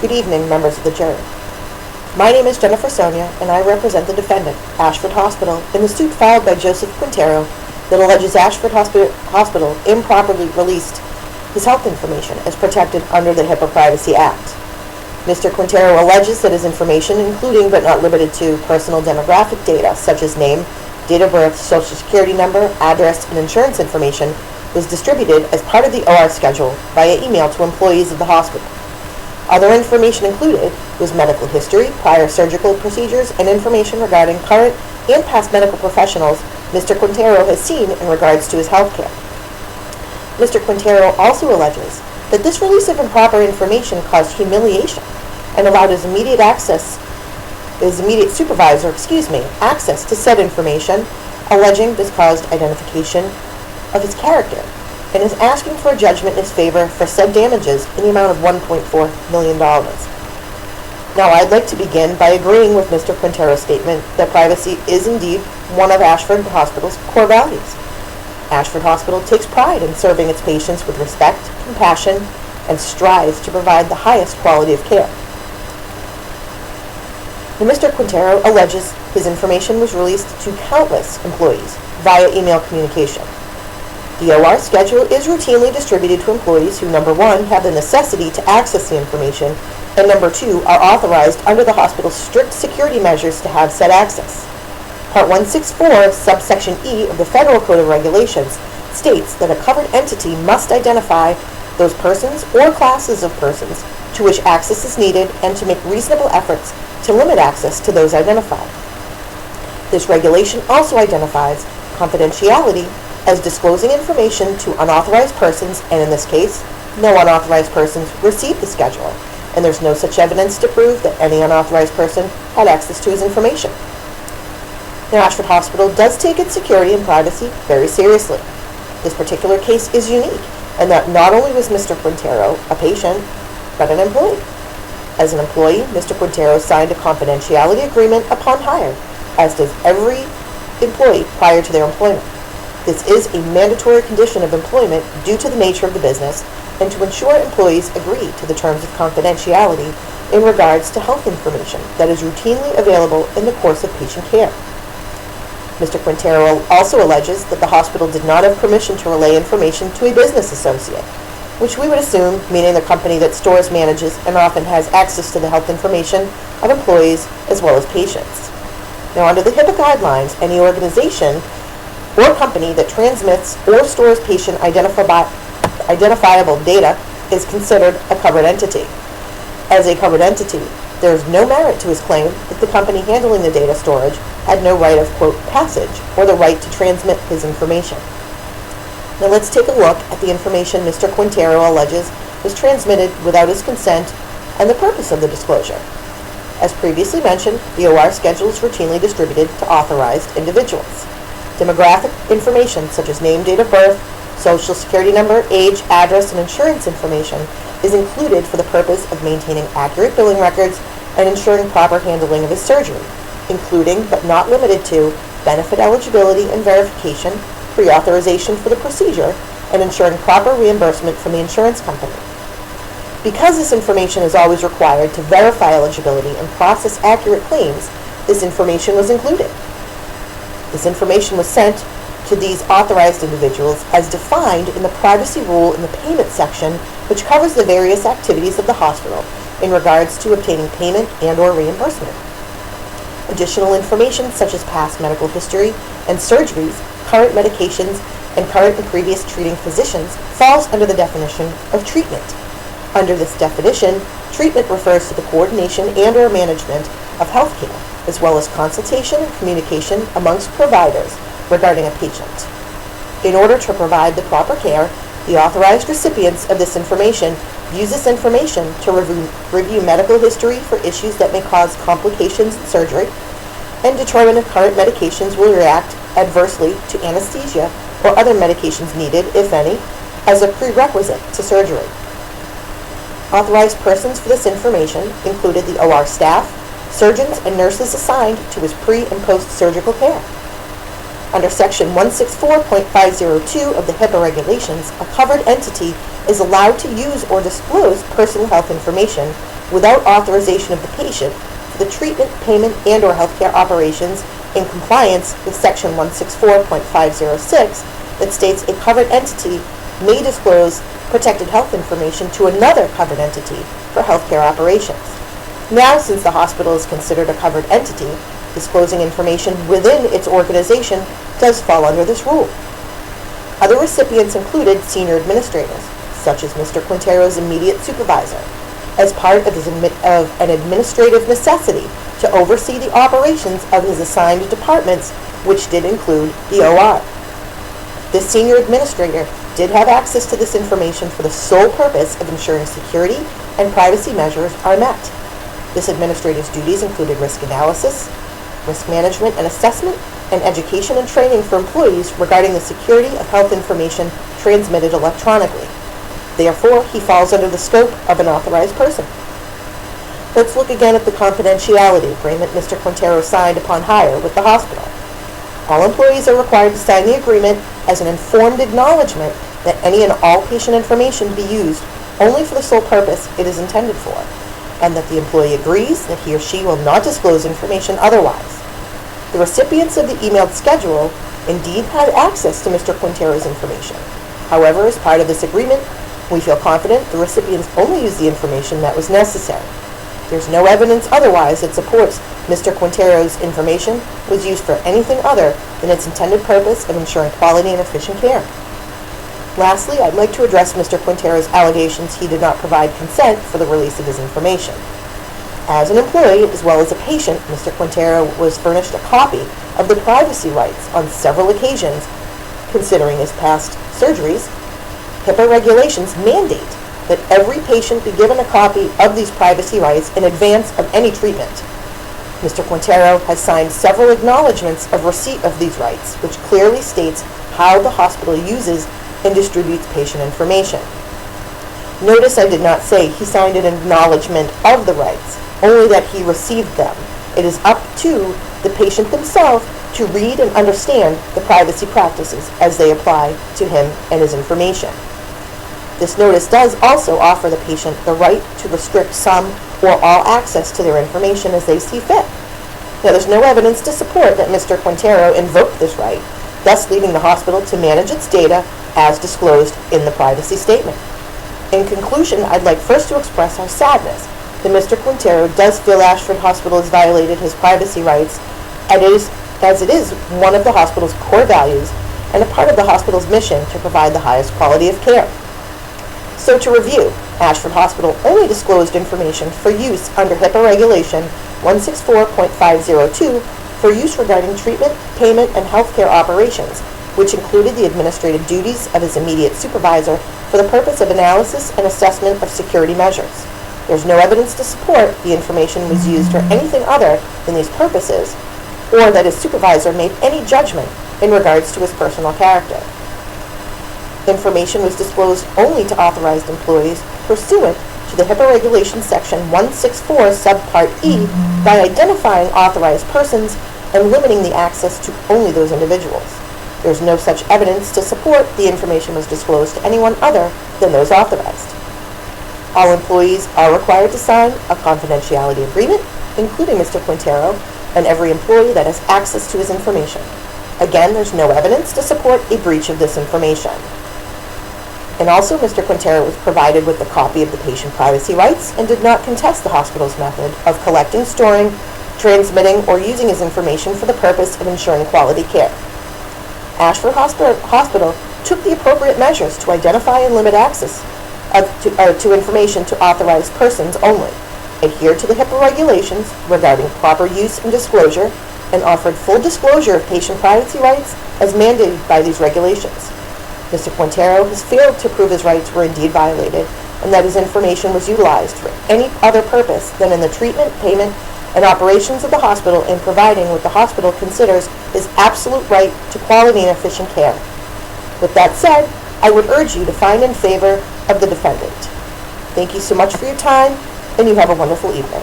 Good evening, members of the jury. My name is Jennifer Sonia, and I represent the defendant, Ashford Hospital, in the suit filed by Joseph Quintero that alleges Ashford Hospital improperly released his health information as protected under the HIPAA Privacy Act. Mr. Quintero alleges that his information, including but not limited to personal demographic data such as name, date of birth, social security number, address, and insurance information, was distributed as part of the OR schedule via email to employees of the hospital. Other information included was medical history, prior surgical procedures, and information regarding current and past medical professionals Mr. Quintero has seen in regards to his health care. Mr. Quintero also alleges that this release of improper information caused humiliation and allowed his immediate supervisor, access to said information, alleging this caused identification of his character, and is asking for a judgment in his favor for said damages in the amount of $1.4 million. Now, I'd like to begin by agreeing with Mr. Quintero's statement that privacy is indeed one of Ashford Hospital's core values. Ashford Hospital takes pride in serving its patients with respect, compassion, and strives to provide the highest quality of care. And Mr. Quintero alleges his information was released to countless employees via email communication. The OR schedule is routinely distributed to employees who, number one, have the necessity to access the information, and number two, are authorized under the hospital's strict security measures to have said access. Part 164, subsection E of the Federal Code of Regulations states that a covered entity must identify those persons or classes of persons to which access is needed and to make reasonable efforts to limit access to those identified. This regulation also identifies confidentiality as disclosing information to unauthorized persons, and in this case, no unauthorized persons received the schedule, and there's no such evidence to prove that any unauthorized person had access to his information. Now, Ashford Hospital does take its security and privacy very seriously. This particular case is unique, and that not only was Mr. Quintero a patient, but an employee. As an employee, Mr. Quintero signed a confidentiality agreement upon hire, as does every employee prior to their employment. This is a mandatory condition of employment due to the nature of the business and to ensure employees agree to the terms of confidentiality in regards to health information that is routinely available in the course of patient care. Mr. Quintero also alleges that the hospital did not have permission to relay information to a business associate, which we would assume meaning the company that stores, manages, and often has access to the health information of employees as well as patients. Now, under the HIPAA guidelines, any organization or company that transmits or stores patient identifiable data is considered a covered entity. As a covered entity, there is no merit to his claim that the company handling the data storage had no right of, quote, passage or the right to transmit his information. Now let's take a look at the information Mr. Quintero alleges was transmitted without his consent and the purpose of the disclosure. As previously mentioned, the OR schedule is routinely distributed to authorized individuals. Demographic information such as name, date of birth, social security number, age, address, and insurance information is included for the purpose of maintaining accurate billing records and ensuring proper handling of his surgery, including but not limited to benefit eligibility and verification, pre-authorization for the procedure, and ensuring proper reimbursement from the insurance company. Because this information is always required to verify eligibility and process accurate claims, this information was included. This information was sent to these authorized individuals as defined in the privacy rule in the payment section, which covers the various activities of the hospital in regards to obtaining payment and/or reimbursement. Additional information such as past medical history and surgeries, current medications, and current and previous treating physicians falls under the definition of treatment. Under this definition, treatment refers to the coordination and/or management of healthcare, as well as consultation and communication amongst providers regarding a patient. In order to provide the proper care, the authorized recipients of this information use this information to review medical history for issues that may cause complications in surgery and determine if current medications will react adversely to anesthesia or other medications needed, if any, as a prerequisite to surgery. Authorized persons for this information included the OR staff, surgeons, and nurses assigned to his pre- and post-surgical care. Under Section 164.502 of the HIPAA regulations, a covered entity is allowed to use or disclose personal health information without authorization of the patient for the treatment, payment, and/or healthcare operations in compliance with Section 164.506 that states a covered entity may disclose protected health information to another covered entity for healthcare operations. Now, since the hospital is considered a covered entity, disclosing information within its organization does fall under this rule. Other recipients included senior administrators, such as Mr. Quintero's immediate supervisor, as part of an administrative necessity to oversee the operations of his assigned departments, which did include the OR. This senior administrator did have access to this information for the sole purpose of ensuring security and privacy measures are met. This administrator's duties included risk analysis, risk management and assessment, and education and training for employees regarding the security of health information transmitted electronically. Therefore, he falls under the scope of an authorized person. Let's look again at the confidentiality agreement Mr. Quintero signed upon hire with the hospital. All employees are required to sign the agreement as an informed acknowledgement that any and all patient information be used only for the sole purpose it is intended for, and that the employee agrees that he or she will not disclose information otherwise. The recipients of the emailed schedule indeed had access to Mr. Quintero's information. However, as part of this agreement, we feel confident the recipients only used the information that was necessary. There's no evidence otherwise that supports Mr. Quintero's information was used for anything other than its intended purpose of ensuring quality and efficient care. Lastly, I'd like to address Mr. Quintero's allegations he did not provide consent for the release of his information. As an employee, as well as a patient, Mr. Quintero was furnished a copy of the privacy rights on several occasions. Considering his past surgeries, HIPAA regulations mandate that every patient be given a copy of these privacy rights in advance of any treatment. Mr. Quintero has signed several acknowledgments of receipt of these rights, which clearly states how the hospital uses and distributes patient information. Notice I did not say he signed an acknowledgement of the rights, only that he received them. It is up to the patient themselves to read and understand the privacy practices as they apply to him and his information. This notice does also offer the patient the right to restrict some or all access to their information as they see fit. Now, there's no evidence to support that Mr. Quintero invoked this right, thus leaving the hospital to manage its data as disclosed in the privacy statement. In conclusion, I'd like first to express our sadness that Mr. Quintero does feel Ashford Hospital has violated his privacy rights, as it is one of the hospital's core values and a part of the hospital's mission to provide the highest quality of care. So to review, Ashford Hospital only disclosed information for use under HIPAA Regulation 164.502 for use regarding treatment, payment, and healthcare operations, which included the administrative duties of his immediate supervisor for the purpose of analysis and assessment of security measures. There's no evidence to support the information was used for anything other than these purposes, or that his supervisor made any judgment in regards to his personal character. Information was disclosed only to authorized employees pursuant to the HIPAA Regulation Section 164 Subpart E by identifying authorized persons and limiting the access to only those individuals. There is no such evidence to support the information was disclosed to anyone other than those authorized. All employees are required to sign a confidentiality agreement, including Mr. Quintero, and every employee that has access to his information. Again, there's no evidence to support a breach of this information. And also, Mr. Quintero was provided with a copy of the patient privacy rights and did not contest the hospital's method of collecting, storing, transmitting, or using his information for the purpose of ensuring quality care. Ashford Hospital took the appropriate measures to identify and limit access to information to authorized persons only, adhered to the HIPAA regulations regarding proper use and disclosure, and offered full disclosure of patient privacy rights as mandated by these regulations. Mr. Quintero has failed to prove his rights were indeed violated and that his information was utilized for any other purpose than in the treatment, payment, and operations of the hospital in providing what the hospital considers his absolute right to quality and efficient care. With that said, I would urge you to find in favor of the defendant. Thank you so much for your time, and you have a wonderful evening.